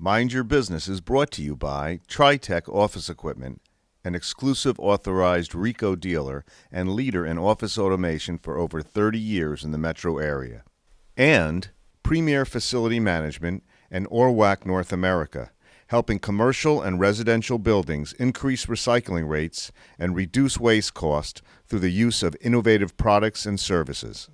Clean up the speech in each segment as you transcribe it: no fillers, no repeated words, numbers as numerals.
Mind Your Business is brought to you by TriTech Office Equipment, an exclusive authorized Rico dealer and leader in office automation for over 30 years in the metro area. And Premier Facility Management and Orwac North America, helping commercial and residential buildings increase recycling rates and reduce waste cost through the use of innovative products and services.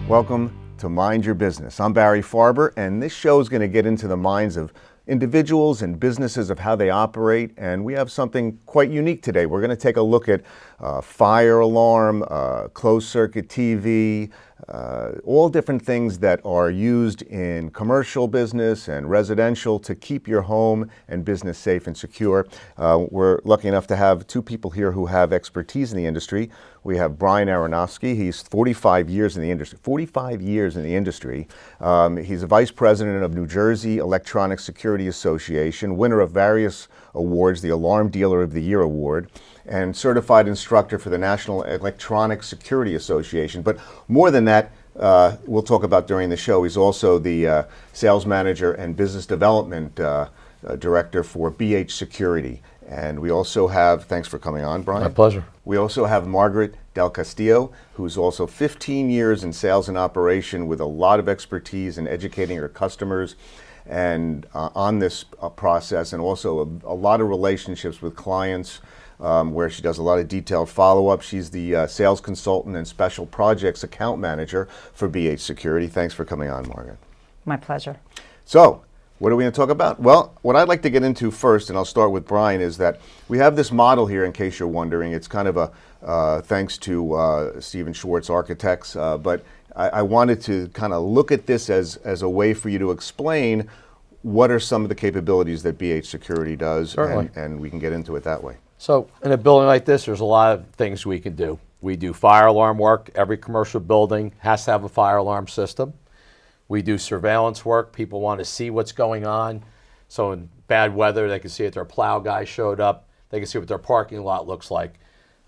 Welcome to Mind Your Business. I'm Barry Farber, and this show is going to get into the minds of individuals and businesses of how they operate, and we have something quite unique today. We're going to take a look at fire alarm, closed circuit TV, all different things that are used in commercial business and residential to keep your home and business safe and secure. We're lucky enough to have two people here who have expertise in the industry. We have Brian Arenofsky. He's 45 years in the industry. 45 years in the industry. He's a vice president of New Jersey Electronic Security Association, winner of various awards, the Alarm Dealer of the Year Award, and certified instructor for the National Electronic Security Association. But more than that, we'll talk about during the show. He's also the sales manager and business development director for BH Security. And we also have, thanks for coming on, Brian. My pleasure. We also have Margaret Del Castillo, who's also 15 years in sales and operation with a lot of expertise in educating her customers and on this process, and also a lot of relationships with clients where she does a lot of detailed follow-up. She's the sales consultant and special projects account manager for BH Security. Thanks for coming on, Margaret. My pleasure. So, what are we going to talk about? Well, what I'd like to get into first, and I'll start with Brian, is that we have this model here, in case you're wondering. It's kind of a thanks to Stephen Schwartz Architects, but I wanted to kind of look at this as a way for you to explain what are some of the capabilities that BH Security does, and we can get into it that way. So in a building like this, there's a lot of things we can do. We do fire alarm work. Every commercial building has to have a fire alarm system. We do surveillance work. People want to see what's going on. So in bad weather, they can see if their plow guy showed up. They can see what their parking lot looks like.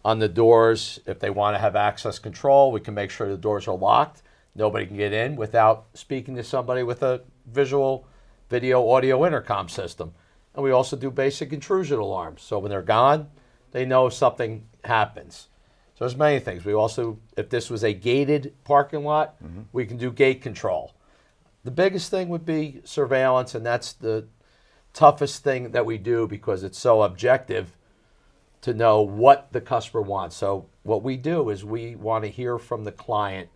On the doors, if they want to have access control, we can make sure the doors are locked. Nobody can get in without speaking to somebody with a visual, video, audio intercom system. And we also do basic intrusion alarms. So when they're gone, they know something happens. So there's many things. We also, if this was a gated parking lot, we can do gate control. The biggest thing would be surveillance, and that's the toughest thing that we do because it's so objective to know what the customer wants. So what we do is we want to hear from the client,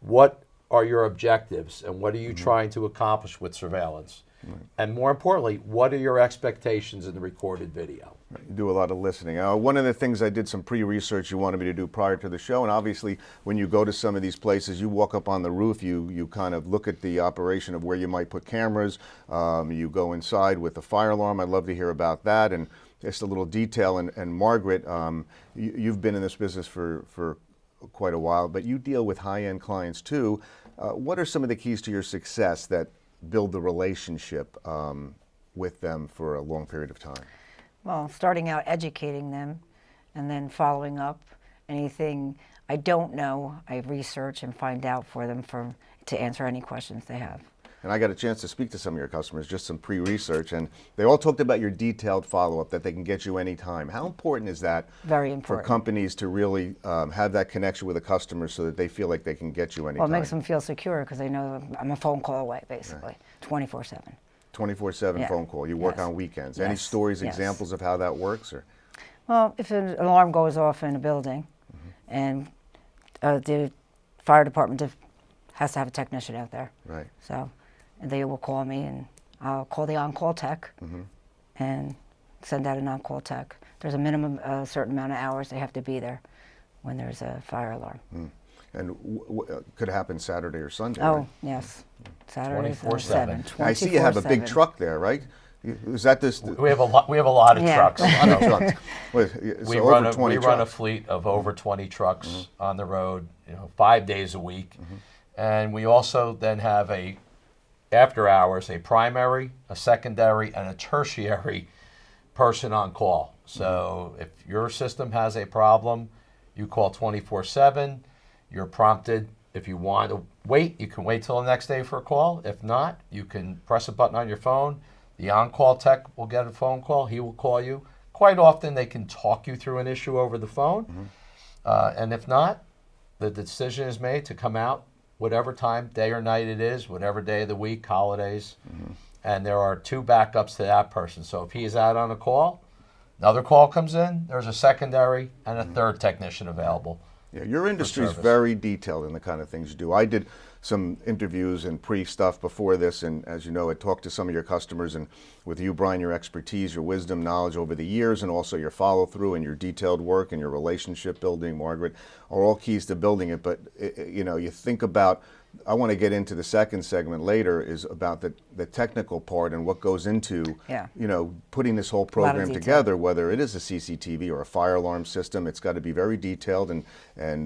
what are your objectives and what are you trying to accomplish with surveillance? Right. And more importantly, what are your expectations in the recorded video? You do a lot of listening. One of the things I did some pre-research you wanted me to do prior to the show, and obviously when you go to some of these places, you walk up on the roof, you kind of look at the operation of where you might put cameras, you go inside with the fire alarm. I'd love to hear about that, and just a little detail. And Margaret, you've been in this business for quite a while, but you deal with high-end clients too. What are some of the keys to your success that build the relationship with them for a long period of time? Well, starting out educating them and then following up. Anything I don't know, I research and find out for them to answer any questions they have. And I got a chance to speak to some of your customers, just some pre-research, and they all talked about your detailed follow-up, that they can get you anytime. How important is that? Very important. For companies to really have that connection with a customer so that they feel like they can get you anytime? Well, it makes them feel secure because they know I'm a phone call away, basically, 24/7. 24/7 phone call. You work on weekends. Any stories, examples of how that works? Or? Well, if an alarm goes off in a building and the fire department has to have a technician out there. Right. So they will call me and I'll call the on-call tech and send out an on-call tech. There's a minimum, certain amount of hours they have to be there when there's a fire alarm. And could happen Saturday or Sunday, Oh, right? yes. Saturday, 24/7. 7. I see you have a big truck there, right? Is that this? We have a lot. We have a lot of Yeah. trucks. On the trucks. Wait, so We over run 20 we run a trucks. fleet of over 20 trucks on the road, 5 days a week, and we also then have after hours a primary, a secondary, and a tertiary person on call. So if your system has a problem, you call 24/7. You're prompted. If you want to wait, you can wait till the next day for a call. If not, you can press a button on your phone. The on-call tech will get a phone call. He will call you. Quite often, they can talk you through an issue over the phone. And if not, the decision is made to come out whatever time, day or night it is, whatever day of the week, holidays. And there are 2 backups to that person. So if he is out on a call, another call comes in, there's a secondary and a third technician available. Yeah, your industry is service. very detailed in the kind of things you do. I did some interviews and pre-stuff before this, and as you know, I talked to some of your customers, and with you, Brian, your expertise, your wisdom, knowledge over the years, and also your follow-through and your detailed work and your relationship building, Margaret, are all keys to building it. But, you think about, I want to get into the second segment later, is about the technical part and what goes into, Yeah. putting this whole lot of program detail. together, whether it is a CCTV or a fire alarm system. It's got to be very detailed and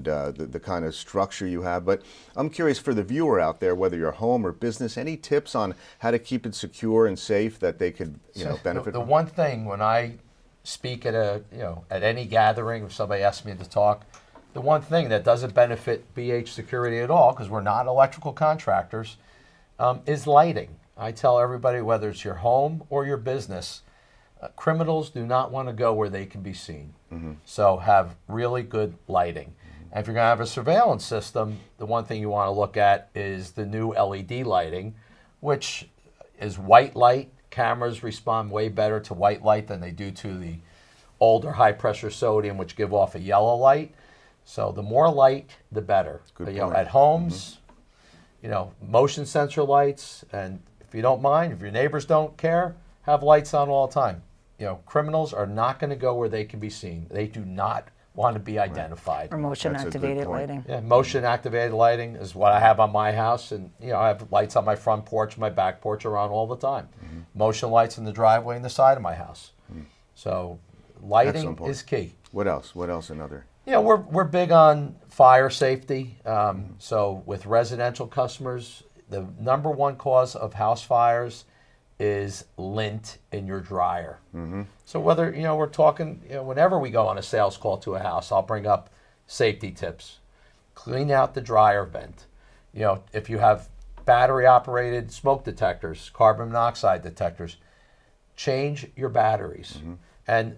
the kind of structure you have. But I'm curious for the viewer out there, whether you're home or business, any tips on how to keep it secure and safe that they could, benefit The from? one thing when I speak at at any gathering, if somebody asks me to talk, the one thing that doesn't benefit BH Security at all, because we're not electrical contractors, is lighting. I tell everybody, whether it's your home or your business, criminals do not want to go where they can be seen. So have really good lighting. And if you're going to have a surveillance system, the one thing you want to look at is the new LED lighting, which is white light. Cameras respond way better to white light than they do to the older high-pressure sodium, which give off a yellow light. So the more light, the better. Good But, point. at homes, motion sensor lights, and if you don't mind, if your neighbors don't care, have lights on all the time. Criminals are not going to go where they can be seen. They do not want to be identified. Or motion That's a good activated point. lighting. Yeah, motion activated lighting is what I have on my house, and I have lights on my front porch, my back porch are on all the time. Motion lights in the driveway and the side of my house. So lighting Excellent point. is key. What else? What else? Another? We're big on fire safety. So with residential customers, the number one cause of house fires is lint in your dryer. So whether we're talking, whenever we go on a sales call to a house, I'll bring up safety tips. Clean out the dryer vent. If you have battery operated smoke detectors, carbon monoxide detectors, change your batteries. And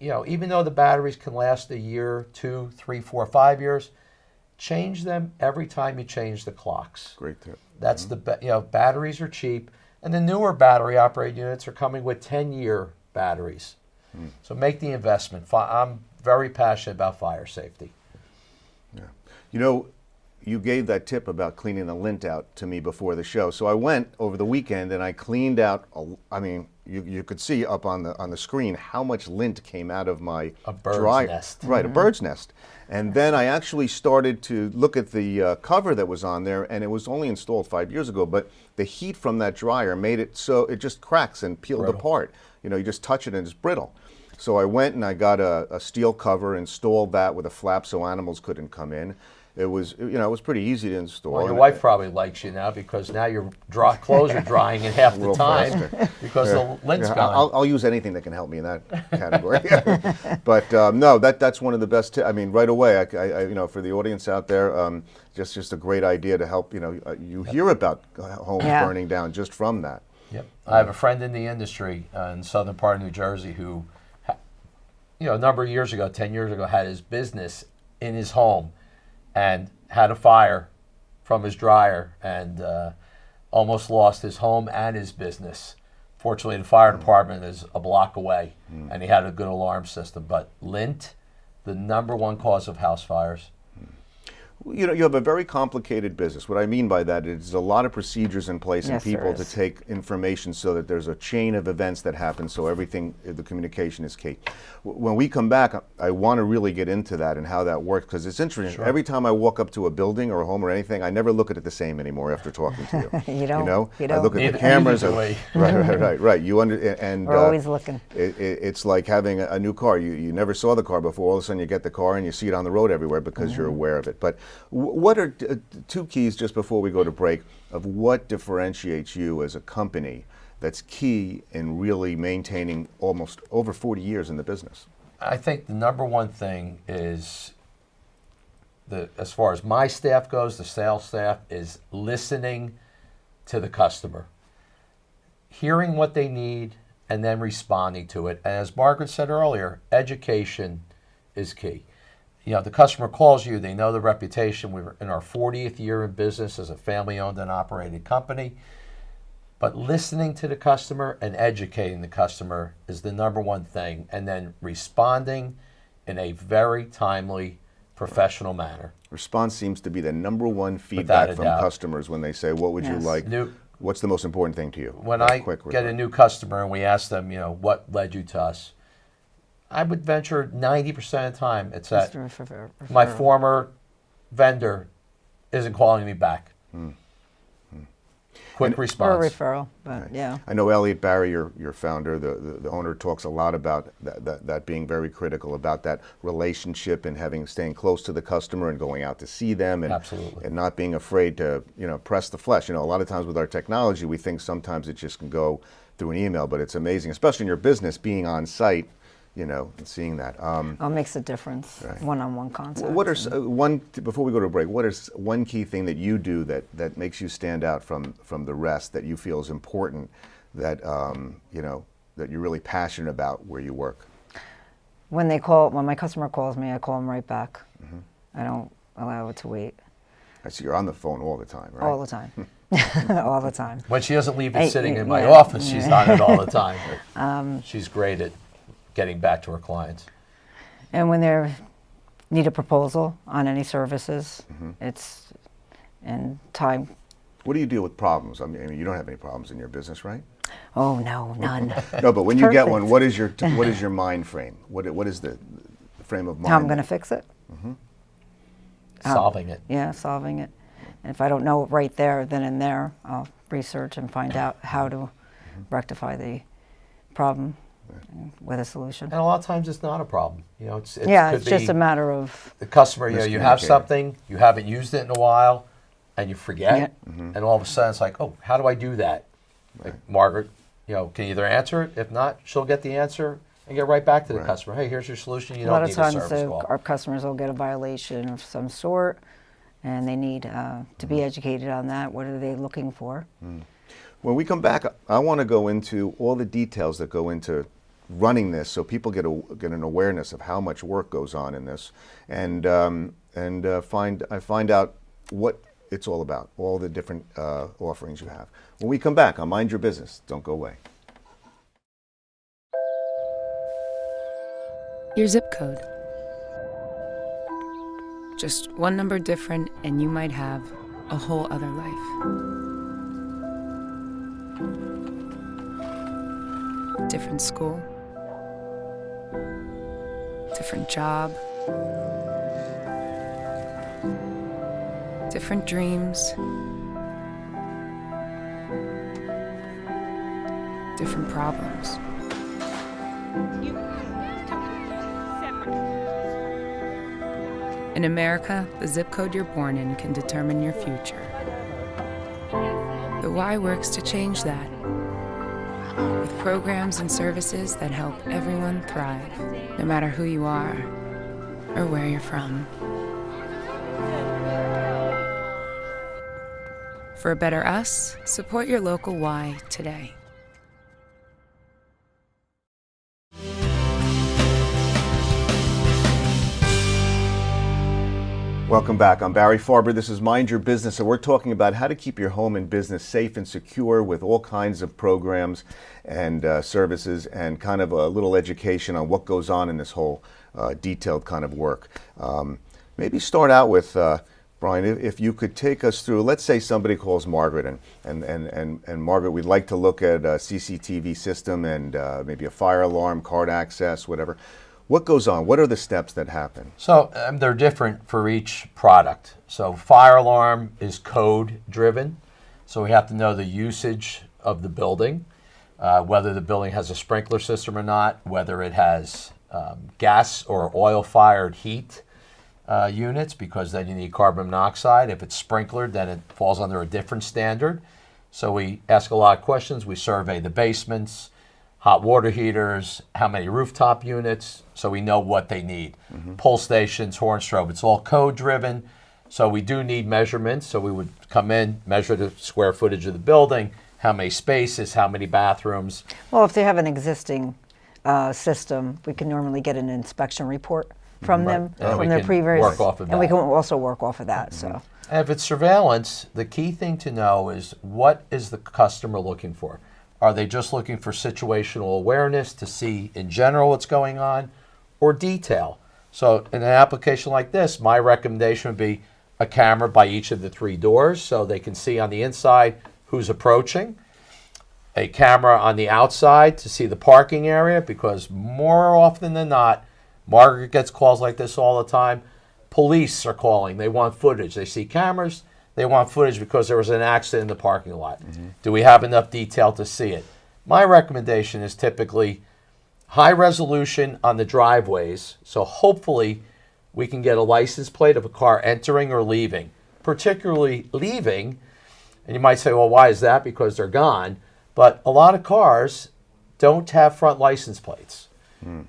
even though the batteries can last a year, 2, 3, 4, 5 years, change them every time you change the clocks. Great tip. That's batteries are cheap, and the newer battery operated units are coming with 10-year batteries. So make the investment. I'm very passionate about fire safety. Yeah. You gave that tip about cleaning the lint out to me before the show. So I went over the weekend and I cleaned out, you could see up on the screen how much lint came out of my A bird's dryer. nest. Right, a bird's nest. And then I actually started to look at the cover that was on there, and it was only installed 5 years ago, but the heat from that dryer made it so it just cracks and peeled Brittle. apart. You just touch it and it's brittle. So I went and I got a steel cover, installed that with a flap so animals couldn't come in. It was, it was pretty easy to install. Well, your And wife probably likes you now because now your clothes are drying in half the Real time faster. because the lint's Yeah, gone. I'll use anything that can help me in that category. But no, that's one of the best. Right away, I for the audience out there, just a great idea to help. You hear about homes Yeah. burning down just from that. Yep. I have a friend in the industry in the southern part of New Jersey who, a number of years ago, 10 years ago, had his business in his home and had a fire from his dryer and almost lost his home and his business. Fortunately, the fire department is a block away, and he had a good alarm system. But lint, the number one cause of house fires. You know, you have a very complicated business. What I mean by that is a lot of procedures in place and Yes, there people to is. take information so that there's a chain of events that happen, so everything, the communication is key. When we come back, I want to really get into that and how that works, because it's interesting. Sure. Every time I walk up to a building or a home or anything, I never look at it the same anymore after talking to you. You don't. know? You I don't. look at Neither- the cameras. neither do we. Right. You and We're always looking. it's like having a new car. You never saw the car before. All of a sudden, you get the car and you see it on the road everywhere because you're aware of it. But what are two keys, just before we go to break, of what differentiates you as a company that's key in really maintaining almost over 40 years in the business? I think the number one thing is, as far as my staff goes, the sales staff, is listening to the customer, hearing what they need, and then responding to it. And as Margaret said earlier, education is key. You know, the customer calls you, they know the reputation. We're in our 40th year in business as a family-owned and operated company. But listening to the customer and educating the customer is the number one thing, and then responding in a very timely, professional manner. Response seems to be the number one feedback a from doubt. customers when they say, "What would you Yes. like? What's the most important thing to you?" When That I quick get a reply. new customer and we ask them, you know, what led you to us, I would venture 90% of the time it's that Just my referral. former vendor isn't calling me back. Quick Or a response. referral, but yeah. I know Elliot Barry, your founder, the owner, talks a lot about that being very critical about that relationship and staying close to the customer and going out to see them and Absolutely. and not being afraid to press the flesh. A lot of times with our technology, we think sometimes it just can go through an email, but it's amazing, especially in your business, being on site, and seeing that. It makes a difference, Right. one-on-one contact. What are before we go to a break? What is one key thing that you do that makes you stand out from the rest, that you feel is important, that that you're really passionate about where you work? When my customer calls me, I call them right back. I don't allow it to wait. I see you're on the phone all the time, right? All the time. All the time. When she doesn't leave it Hey, sitting in my yeah. office, she's on it all the time. She's great at getting back to her clients. And when they need a proposal on any services, it's in time. What do you deal with problems? I mean, you don't have any problems in your business, right? Oh, no, none. No, but when you get one, Perfect. what is your mind frame? What is the frame of mind? How I'm going to fix it? Solving it. Yeah, solving it. And if I don't know it right there, then and there, I'll research and find out how to rectify the problem with a solution. And a lot of times it's not a problem. It's Yeah, could it's just be a matter of, the customer, you have Miscommunicating. something, you haven't used it in a while, and you forget, Yeah. and all of a sudden it's like, oh, how do I do that? Like Margaret, can either answer it. If not, she'll get the answer and get right back to the Right. customer. Hey, here's your solution. You a lot don't of need a times service call. our customers will get a violation of some sort, and they need to be educated on that. What are they looking for? When we come back, I want to go into all the details that go into running this, so people get an awareness of how much work goes on in this, and find out what it's all about, all the different offerings you have. When we come back on Mind Your Business, don't go away. Your zip code. Just one number different, and you might have a whole other life. Different school, different job, different dreams, different problems. In America, the zip code you're born in can determine your future. The Y works to change that, with programs and services that help everyone thrive, no matter who you are or where you're from. For a better us, support your local Y today. Welcome back. I'm Barry Farber. This is Mind Your Business, and we're talking about how to keep your home and business safe and secure with all kinds of programs and services, and kind of a little education on what goes on in this whole detailed kind of work. Maybe start out with Brian, if you could take us through, let's say somebody calls Margaret and Margaret, we'd like to look at a CCTV system and maybe a fire alarm, card access, whatever. What goes on? What are the steps that happen? So they're different for each product. So fire alarm is code driven. So we have to know the usage of the building, whether the building has a sprinkler system or not, whether it has gas or oil fired heat units, because then you need carbon monoxide. If it's sprinklered, then it falls under a different standard. So we ask a lot of questions. We survey the basements, hot water heaters, how many rooftop units, so we know what they need. Pull stations, horn strobe, it's all code driven. So we do need measurements. So we would come in, measure the square footage of the building, how many spaces, how many bathrooms. Well, if they have an existing system, we can normally get an inspection report from them, And we from their can previous, work off of and we that. can also work off of that. So, And if it's surveillance, the key thing to know is, what is the customer looking for? Are they just looking for situational awareness to see in general what's going on, or detail? So in an application like this, my recommendation would be a camera by each of the 3 doors so they can see on the inside who's approaching. A camera on the outside to see the parking area, because more often than not, Margaret gets calls like this all the time. Police are calling. They want footage. They see cameras. They want footage because there was an accident in the parking lot. Do we have enough detail to see it? My recommendation is typically high resolution on the driveways. So hopefully we can get a license plate of a car entering or leaving, particularly leaving. And you might say, well, why is that? Because they're gone. But a lot of cars don't have front license plates.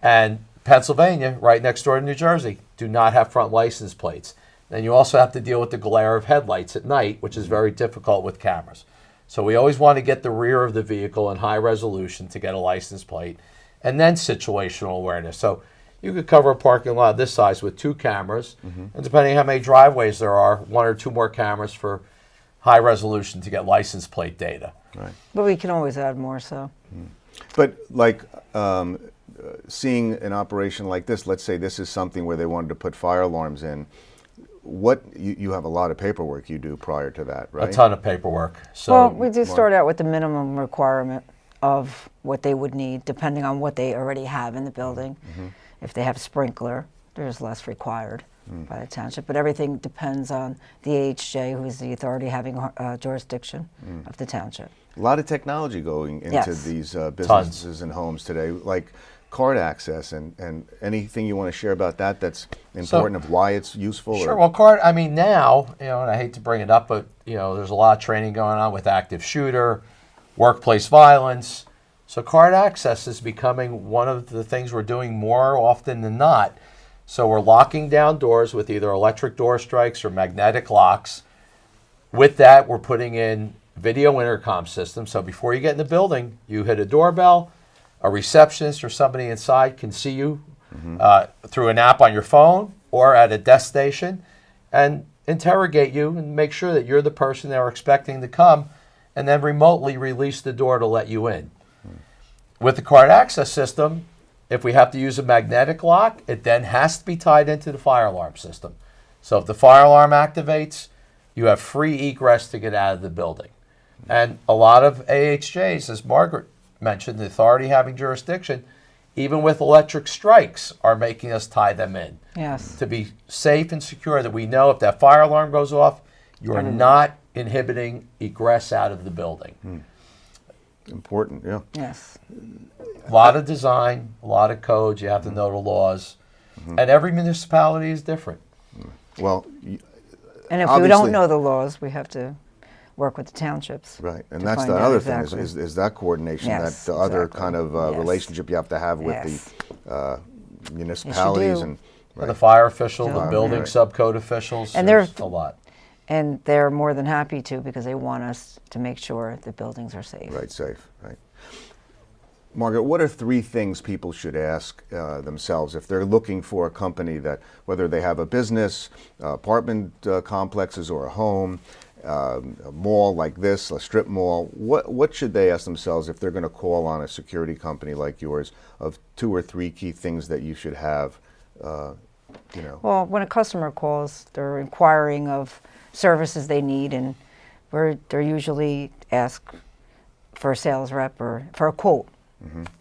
And Pennsylvania, right next door to New Jersey, do not have front license plates. Then you also have to deal with the glare of headlights at night, which is very difficult with cameras. So we always want to get the rear of the vehicle in high resolution to get a license plate, and then situational awareness. So you could cover a parking lot this size with 2 cameras, and depending on how many driveways there are, 1 or 2 more cameras for high resolution to get license plate data. Right. but we can always add more. So, But like seeing an operation like this, let's say this is something where they wanted to put fire alarms in. What you have a lot of paperwork you do prior to that, right? A ton of paperwork. So well, we do start out with the minimum requirement of what they would need, depending on what they already have in the building. If they have sprinkler, there's less required by the township, but everything depends on the AHJ, who is the authority having jurisdiction of the township. A lot of technology going into Yes. these businesses and homes today, like card access, and anything you want to share about that that's important of why it's useful? Sure. Or? Well, card. I mean, now, and I hate to bring it up, but there's a lot of training going on with active shooter, workplace violence. So card access is becoming one of the things we're doing more often than not. So we're locking down doors with either electric door strikes or magnetic locks. With that, we're putting in video intercom systems. So before you get in the building, you hit a doorbell. A receptionist or somebody inside can see you through an app on your phone or at a desk station and interrogate you and make sure that you're the person they're expecting to come, and then remotely release the door to let you in. With the card access system, if we have to use a magnetic lock, it then has to be tied into the fire alarm system. So if the fire alarm activates, you have free egress to get out of the building. And a lot of AHJs, as Margaret mentioned, the authority having jurisdiction, even with electric strikes, are making us tie them in. Yes. To be safe and secure, that we know if that fire alarm goes off, you are not inhibiting egress out of the building. Important, yeah. Yes. A lot of design, a lot of codes, you have to know the laws. And every municipality is different. Well, And if we obviously- don't know the laws, we have to work with the townships. right, and to that's find the out other exactly. thing is that coordination, Yes, that the other exactly. kind of Yes. relationship you have to have with Yes. the municipalities do. and The fire official, the Yeah. building Right. subcode officials, And there's they're- a lot. And they're more than happy to, because they want us to make sure the buildings are safe. right, safe, right. Margaret, what are 3 things people should ask themselves if they're looking for a company that, whether they have a business, apartment complexes, or a home, a mall like this, a strip mall, what should they ask themselves if they're going to call on a security company like yours, of 2 or 3 key things that you should have you know? Well, when a customer calls, they're inquiring of services they need, and they're usually ask for a sales rep or for a quote.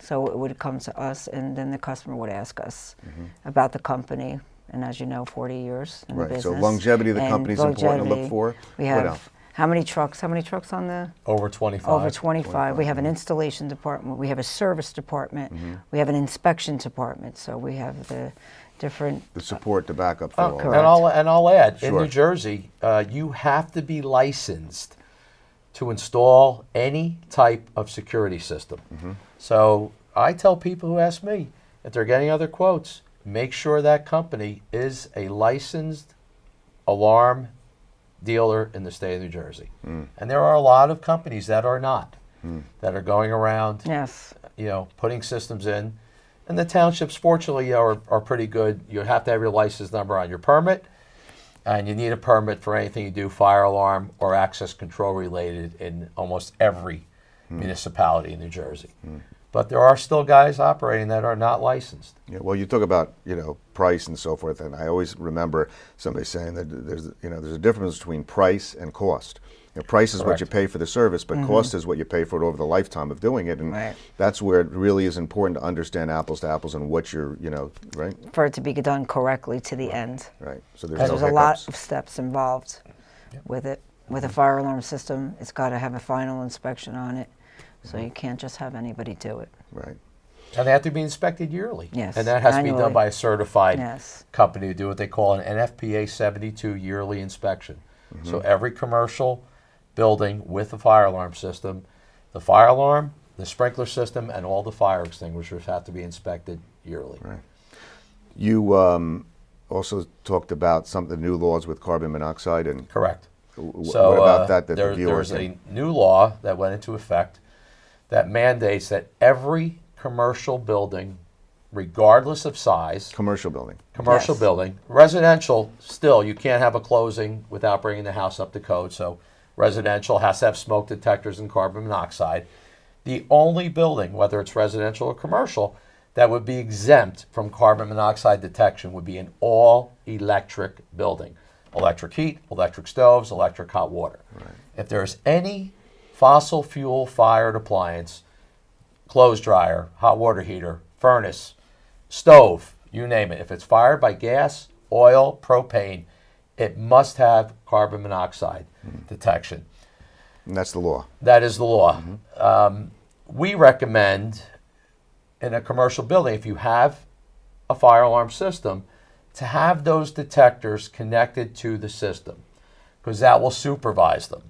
So it would come to us, and then the customer would ask us about the company. And as you know, 40 years in the Right, so business. longevity of the and company is important to look longevity. for. We What have else? how many trucks? How many trucks on the? Over 25. Over 25. We have an installation department. We have a service department. We have an inspection department. So we have the different. The support to back up for all correct. that. And I'll add, in Sure. New Jersey, you have to be licensed to install any type of security system. So I tell people who ask me, if they're getting other quotes, make sure that company is a licensed alarm dealer in the state of New Jersey. And there are a lot of companies that are not, that are going around, Yes. putting systems in. And the townships, fortunately, are pretty good. You have to have your license number on your permit, and you need a permit for anything you do, fire alarm or access control related, in almost every municipality in New Jersey. But there are still guys operating that are not licensed. Yeah, well, you talk about price and so forth, and I always remember somebody saying that there's a difference between price and cost. Price is what Correct. you pay for the service, but cost is what you pay for it over the lifetime of doing it, and Right. that's where it really is important to understand apples to apples and what you're right, For it to be done correctly to the end. right. So Because there's there's no a lot hiccups. of steps involved with it. With a fire alarm system, it's got to have a final inspection on it. So you can't just have anybody do it. Right. And they have to be inspected yearly. Yes, And that has to be annually. done by a certified Yes. company to do what they call an NFPA 72 yearly inspection. So every commercial building with a fire alarm system, the fire alarm, the sprinkler system, and all the fire extinguishers have to be inspected yearly. Right. You also talked about some of the new laws with carbon monoxide, and Correct. what about that the viewers there's can- a new law that went into effect that mandates that every commercial building, regardless of size, commercial building. commercial Yes. building, residential, still, you can't have a closing without bringing the house up to code. So residential has to have smoke detectors and carbon monoxide. The only building, whether it's residential or commercial, that would be exempt from carbon monoxide detection would be an all-electric building. Electric heat, electric stoves, electric hot water. If there's any fossil fuel fired appliance, clothes dryer, hot water heater, furnace, stove, you name it, if it's fired by gas, oil, propane, it must have carbon monoxide detection. And that's the law. That is the law. We recommend in a commercial building, if you have a fire alarm system, to have those detectors connected to the system, because that will supervise them.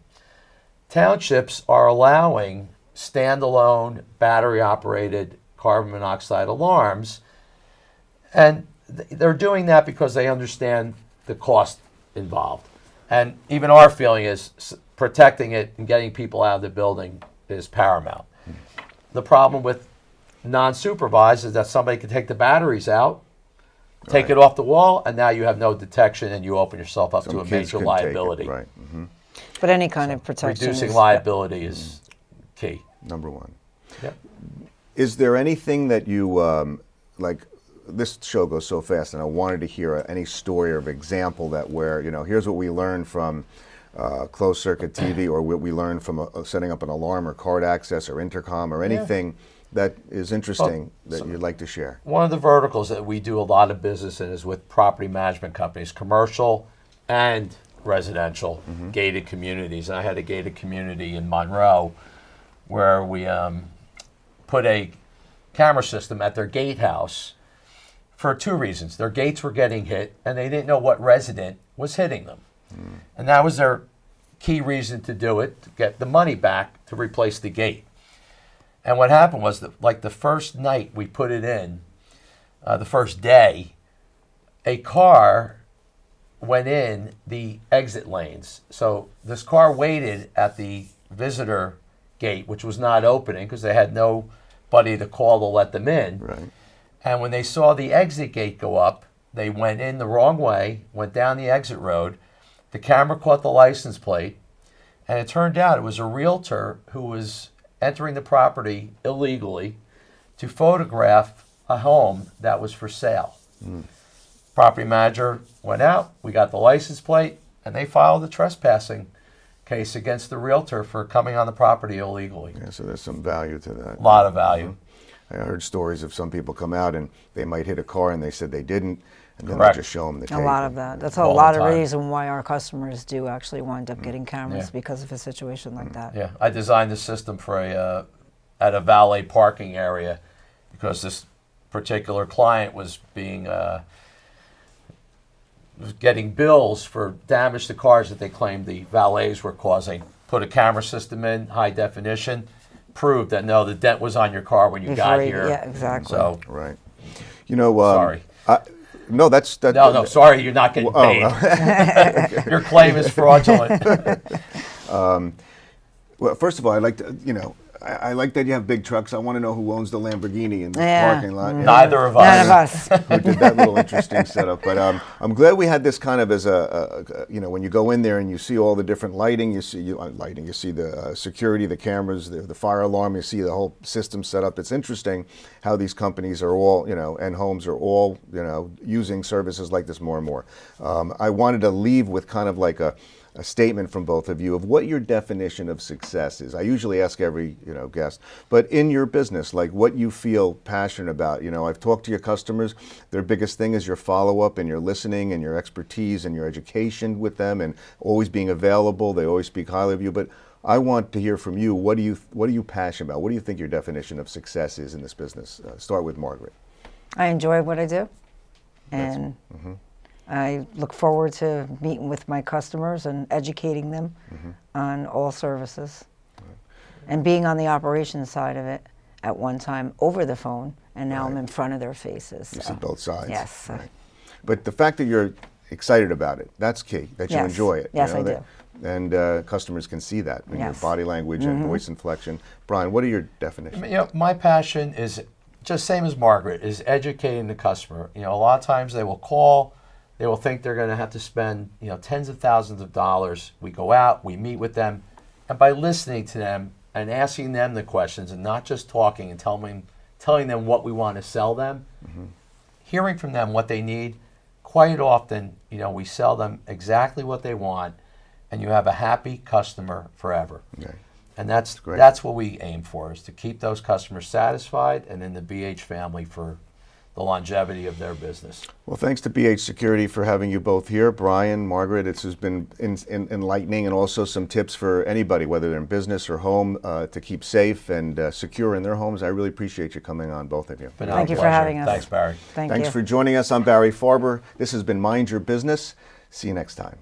Townships are allowing standalone battery-operated carbon monoxide alarms, and they're doing that because they understand the cost involved. And even our feeling is protecting it and getting people out of the building is paramount. The problem with non-supervised is that somebody can take the batteries out, take it off the wall, and now you have no detection and you open yourself up Some to a kids major can take it, liability. right. But any kind of protection Reducing is liability is key. Number one. Yep. Is there anything that you like? This show goes so fast, and I wanted to hear any story or example that where here's what we learned from closed circuit TV, or what we learned from setting up an alarm or card access or intercom or anything that is interesting that you'd like to share. One of the verticals that we do a lot of business in is with property management companies, commercial and residential, gated communities. And I had a gated community in Monroe where we put a camera system at their gatehouse for two reasons. Their gates were getting hit, and they didn't know what resident was hitting them. And that was their key reason to do it, to get the money back to replace the gate. And what happened was that, like the first night we put it in, the first day, a car went in the exit lanes. So this car waited at the visitor gate, which was not opening because they had nobody to call to let them in. Right. And when they saw the exit gate go up, they went in the wrong way, went down the exit road. The camera caught the license plate, and it turned out it was a realtor who was entering the property illegally to photograph a home that was for sale. Property manager went out, we got the license plate, and they filed a trespassing case against the realtor for coming on the property illegally. Yeah, so there's some value to that. A lot of value. I heard stories of some people come out and they might hit a car and they said they didn't, and then Correct. they just show them the tape. A lot of that. That's a All the lot of time. reason why our customers do actually wind up getting cameras Yeah. because of a situation like that. Yeah, I designed the system for at a valet parking area because this particular client was was getting bills for damage to cars that they claimed the valets were causing. Put a camera system in, high definition, proved that no, the dent was on your car when you got here. Yeah, exactly. So, Right. You know, sorry. No, that's that. No, sorry, you're not getting paid. Your claim is fraudulent. Well, first of all, I'd like to, I like that you have big trucks. I want to know who owns the Lamborghini in the Yeah. parking lot. Neither of us. None of us. Who did that little interesting setup. But I'm glad we had this kind of as when you go in there and you see all the different lighting, you see the security, the cameras, the fire alarm, you see the whole system set up. It's interesting how these companies are all, and homes are all, using services like this more and more. I wanted to leave with kind of like a statement from both of you of what your definition of success is. I usually ask every guest, but in your business, like what you feel passionate about. I've talked to your customers. Their biggest thing is your follow-up and your listening and your expertise and your education with them and always being available. They always speak highly of you. But I want to hear from you. What are you passionate about? What do you think your definition of success is in this business? Start with Margaret. I enjoy what I do, and I look forward to meeting with my customers and educating them on all services, and being on the operations side of it at one time over the phone, and now I'm in front of their faces. You see both sides. Yes. Right. But the fact that you're excited about it, that's key, that you Yes. enjoy it. Yes, I do. And customers can see that in your Yes. body language and voice inflection. Brian, what are your definitions? My passion is just same as Margaret, is educating the customer. A lot of times they will call, they will think they're going to have to spend, tens of thousands of dollars. We go out, we meet with them, and by listening to them and asking them the questions and not just talking and telling them what we want to sell them, hearing from them what they need, quite often, we sell them exactly what they want, and you have a happy customer forever. Okay. And that's great. that's what we aim for, is to keep those customers satisfied and in the BH family for the longevity of their business. Well, thanks to BH Security for having you both here. Brian, Margaret, this has been enlightening, and also some tips for anybody, whether they're in business or home, to keep safe and secure in their homes. I really appreciate you coming on, both of you. Been our Thank you for pleasure. having us. Thanks, Barry. Thanks Thanks you. for joining us. I'm Barry Farber. This has been Mind Your Business. See you next time.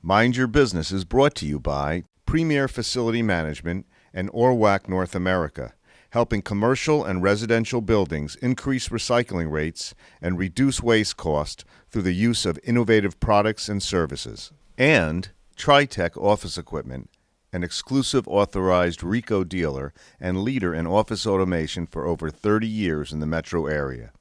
Mind Your Business is brought to you by Premier Facility Management and Orwac North America, helping commercial and residential buildings increase recycling rates and reduce waste cost through the use of innovative products and services. And TriTech Office Equipment, an exclusive authorized RICO dealer and leader in office automation for over 30 years in the metro area.